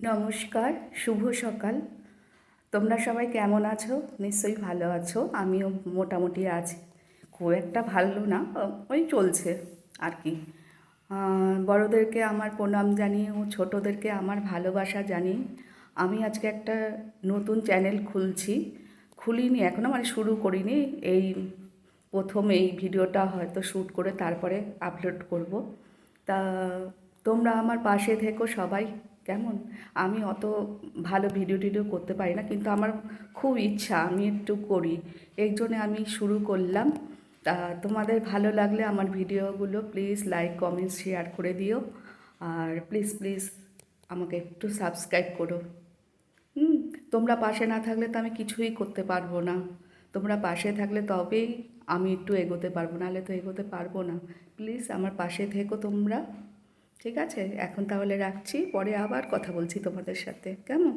নমস্কার, শুভ সকাল। তোমরা সবাই কেমন আছো? নিশ্চয়ই ভালো আছো। আমিও মোটামুটি আছি, খুব একটা ভালো না, ওই চলছে আর কি। বড়োদেরকে আমার প্রণাম জানিয়ে ও ছোটোদেরকে আমার ভালোবাসা জানিয়ে আমি আজকে একটা নতুন চ্যানেল খুলিনি এখনও, মানে শুরু করিনি। এই প্রথম এই ভিডিওটা হয়তো শ্যুট করে তারপরে আপলোড করব। তা তোমরা আমার পাশে থেকো সবাই, কেমন? আমি অত ভালো ভিডিও টিডিও করতে পারি না, কিন্তু আমার খুব ইচ্ছা আমি একটু করি, এই জন্যে আমি শুরু করলাম। তা তোমাদের ভালো লাগলে আমার ভিডিওগুলো প্লিজ লাইক কমেন্ট শেয়ার করে দিও, আর প্লিজ প্লিজ আমাকে একটু সাবস্ক্রাইব করো। হুম, তোমরা পাশে না থাকলে তো আমি কিছুই করতে পারবো না। তোমরা পাশে থাকলে তবেই আমি একটু এগোতে পারবো, নাহলে তো এগোতে পারবো না। প্লিজ আমার পাশে থেকো তোমরা, ঠিক আছে? এখন তাহলে রাখছি, পরে আবার কথা বলছি তোমাদের সাথে, কেমন?